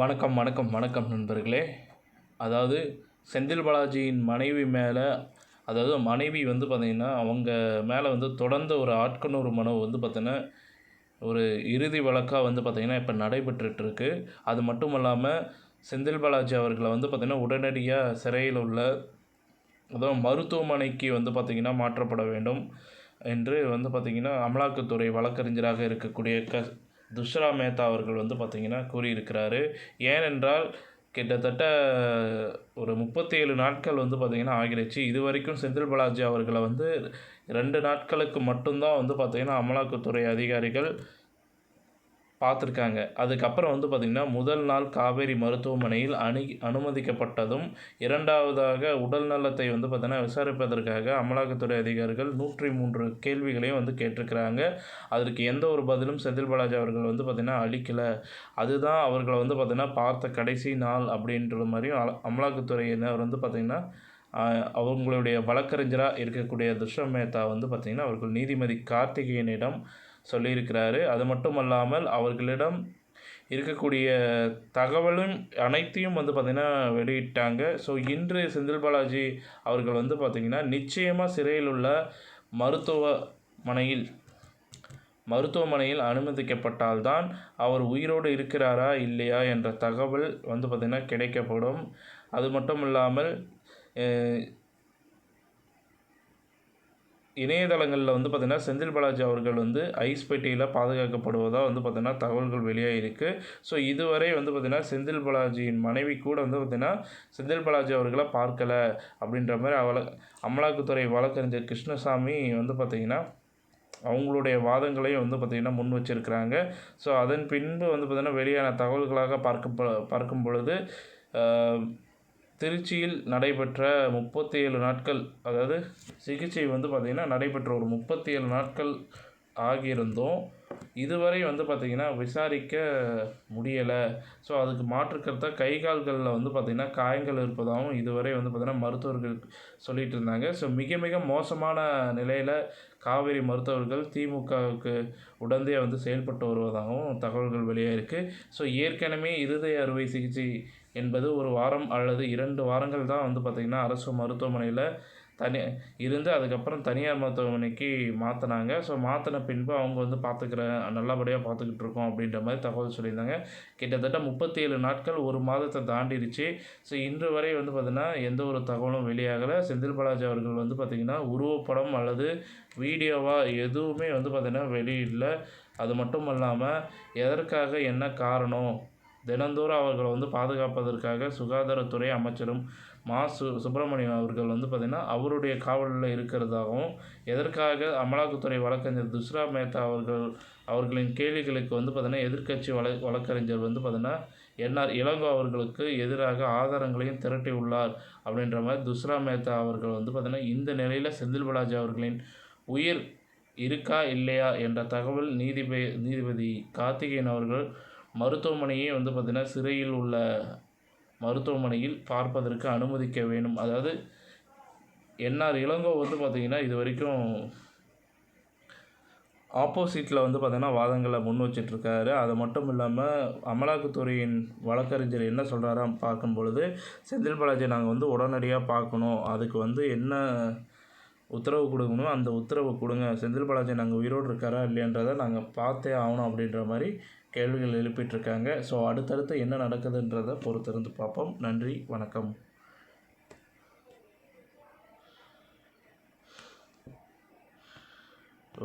வணக்கம் வணக்கம் வணக்கம் நண்பர்களே. அதாவது செந்தில் பாலாஜியின் மனைவி மேலே, அதாவது மனைவி வந்து பார்த்திங்கன்னா அவங்க மேலே வந்து தொடர்ந்த ஒரு ஆட்கொணர்வு மனு வந்து பார்த்திங்கன்னா ஒரு இறுதி வழக்காக வந்து பார்த்திங்கன்னா இப்போ நடைபெற்றுருக்கு. அது மட்டும் இல்லாமல் செந்தில் பாலாஜி அவர்களை வந்து பார்த்திங்கன்னா உடனடியாக சிறையில் உள்ள அதாவது மருத்துவமனைக்கு வந்து பார்த்திங்கன்னா மாற்றப்பட வேண்டும் என்று வந்து பார்த்திங்கன்னா அமலாக்கத்துறை வழக்கறிஞராக இருக்கக்கூடிய துஷ்ரா மேத்தா அவர்கள் வந்து பார்த்திங்கன்னா கூறியிருக்கிறாரு. ஏனென்றால் கிட்டத்தட்ட ஒரு 37 நாட்கள் வந்து பார்த்திங்கன்னா ஆகிடுச்சு. இது வரைக்கும் செந்தில் பாலாஜி அவர்களை வந்து 2 நாட்களுக்கு மட்டும்தான் வந்து பார்த்திங்கன்னா அமலாக்கத்துறை அதிகாரிகள் பார்த்துருக்காங்க. அதுக்கப்புறம் வந்து பார்த்திங்கன்னா முதல் நாள் காவேரி மருத்துவமனையில் அனுமதிக்கப்பட்டதும், இரண்டாவதாக உடல் நலத்தை வந்து பார்த்திங்கன்னா விசாரிப்பதற்காக அமலாக்கத்துறை அதிகாரிகள் 103 கேள்விகளையும் வந்து கேட்டிருக்கிறாங்க. அதற்கு எந்த ஒரு பதிலும் செந்தில் பாலாஜி அவர்கள் வந்து பார்த்திங்கன்னா அளிக்கலை. அதுதான் அவர்களை வந்து பார்த்திங்கன்னா பார்த்த கடைசி நாள் அப்படின்ற மாதிரியும் அமலாக்கத்துறையினர் வந்து பார்த்திங்கன்னா அவங்களுடைய வழக்கறிஞராக இருக்கக்கூடிய துஷ்ரா மேத்தா வந்து பார்த்திங்கன்னா அவர்கள் நீதிபதி கார்த்திகேயனிடம் சொல்லியிருக்கிறாரு. அது மட்டும் அல்லாமல் அவர்களிடம் இருக்கக்கூடிய தகவலும் அனைத்தையும் வந்து பார்த்திங்கன்னா வெளியிட்டாங்க. ஸோ இன்று செந்தில் பாலாஜி அவர்கள் வந்து பார்த்திங்கன்னா நிச்சயமாக சிறையில் உள்ள மருத்துவமனையில் அனுமதிக்கப்பட்டால்தான் அவர் உயிரோடு இருக்கிறாரா இல்லையா என்ற தகவல் வந்து பார்த்திங்கன்னா கிடைக்கப்படும். அது மட்டும் இல்லாமல் இணையதளங்களில் வந்து பார்த்திங்கன்னா செந்தில் பாலாஜி அவர்கள் வந்து ஐஸ் பெட்டியில் பாதுகாக்கப்படுவதாக வந்து பார்த்திங்கன்னா தகவல்கள் வெளியாகிருக்கு. ஸோ இதுவரை வந்து பார்த்திங்கன்னா செந்தில் பாலாஜியின் மனைவி கூட வந்து பார்த்திங்கன்னா செந்தில் பாலாஜி அவர்களை பார்க்கலை அப்படின்ற மாதிரி அமலாக்கத்துறை வழக்கறிஞர் கிருஷ்ணசாமி வந்து பார்த்திங்கன்னா அவங்களுடைய வாதங்களையும் வந்து பார்த்திங்கன்னா முன் வச்சிருக்கிறாங்க. ஸோ அதன் பின்பு வந்து பார்த்திங்கன்னா வெளியான தகவல்களாக பார்க்கும் பொழுது திருச்சியில் நடைபெற்ற 37 நாட்கள், அதாவது சிகிச்சை வந்து பார்த்திங்கன்னா நடைபெற்ற ஒரு 37 நாட்கள் ஆகியிருந்தும் இதுவரை வந்து பார்த்திங்கன்னா விசாரிக்க முடியலை. ஸோ அதுக்கு மாற்றுக்கருத்தாக கை கால்களில் வந்து பார்த்திங்கன்னா காயங்கள் இருப்பதாகவும் இதுவரை வந்து பார்த்திங்கன்னா மருத்துவர்கள் சொல்லிகிட்டு இருந்தாங்க. ஸோ மிக மிக மோசமான நிலையில் காவேரி மருத்துவர்கள் திமுகவுக்கு உடந்தையாக வந்து செயல்பட்டு வருவதாகவும் தகவல்கள் வெளியாகிருக்கு. ஸோ ஏற்கனவே இருதய அறுவை சிகிச்சை என்பது ஒரு வாரம் அல்லது 2 வாரங்கள் தான் வந்து பார்த்திங்கன்னா அரசு மருத்துவமனையில் இருந்து அதுக்கப்புறம் தனியார் மருத்துவமனைக்கு மாற்றினாங்க. ஸோ மாற்றின பின்பு அவங்க வந்து நல்லபடியாக பார்த்துக்கிட்டு இருக்கோம் அப்படின்ற மாதிரி தகவல் சொல்லியிருந்தாங்க. கிட்டத்தட்ட 37 நாட்கள், ஒரு மாதத்தை தாண்டிடுச்சு. ஸோ இன்று வரை வந்து பார்த்திங்கன்னா எந்த ஒரு தகவலும் வெளியாகலை. செந்தில் பாலாஜி அவர்கள் வந்து பார்த்திங்கன்னா உருவப்படம் அல்லது வீடியோவாக எதுவுமே வந்து பார்த்திங்கன்னா வெளியிடல. அது மட்டும் இல்லாமல் எதற்காக என்ன காரணம், தினந்தோறும் அவர்களை வந்து பாதுகாப்பதற்காக சுகாதாரத்துறை அமைச்சரும் சுப்பிரமணியம் அவர்கள் வந்து பார்த்திங்கன்னா அவருடைய காவலில் இருக்கிறதாகவும், எதற்காக அமலாக்கத்துறை வழக்கறிஞர் துஷ்ரா மேத்தா அவர்களின் கேள்விகளுக்கு வந்து பார்த்திங்கன்னா எதிர்க்கட்சி வழக்கறிஞர் வந்து பார்த்திங்கன்னா இளங்கோ அவர்களுக்கு எதிராக ஆதாரங்களையும் திரட்டி உள்ளார் அப்படின்ற மாதிரி துஷ்ரா மேத்தா அவர்கள் வந்து பார்த்திங்கன்னா இந்த நிலையில் செந்தில் பாலாஜி அவர்களின் உயிர் இருக்கா இல்லையா என்ற தகவல் நீதிபதி கார்த்திகேயன் அவர்கள் மருத்துவமனையை வந்து பார்த்திங்கன்னா சிறையில் உள்ள மருத்துவமனையில் பார்ப்பதற்கு அனுமதிக்க வேண்டும். அதாவது இளங்கோ வந்து பார்த்திங்கன்னா இது வரைக்கும் ஆப்போசிட்டில் வந்து பார்த்திங்கன்னா வாதங்களை முன் வச்சிட்ருக்காரு. அது மட்டும் இல்லாமல் அமலாக்கத்துறையின் வழக்கறிஞர் என்ன சொல்கிறாரா பார்க்கும் பொழுது, செந்தில் பாலாஜி நாங்கள் வந்து உடனடியாக பார்க்கணும், அதுக்கு வந்து என்ன உத்தரவு கொடுக்கணும் அந்த உத்தரவு கொடுங்க, செந்தில் பாலாஜி நாங்கள் உயிரோடு இருக்காரா இல்லையன்றதை நாங்கள் பார்த்தே ஆகணும் அப்படின்ற மாதிரி கேள்விகள் எழுப்பிட்டுருக்காங்க. ஸோ அடுத்தடுத்து என்ன நடக்குதுன்றதை பொறுத்திருந்து பார்ப்போம். நன்றி, வணக்கம்.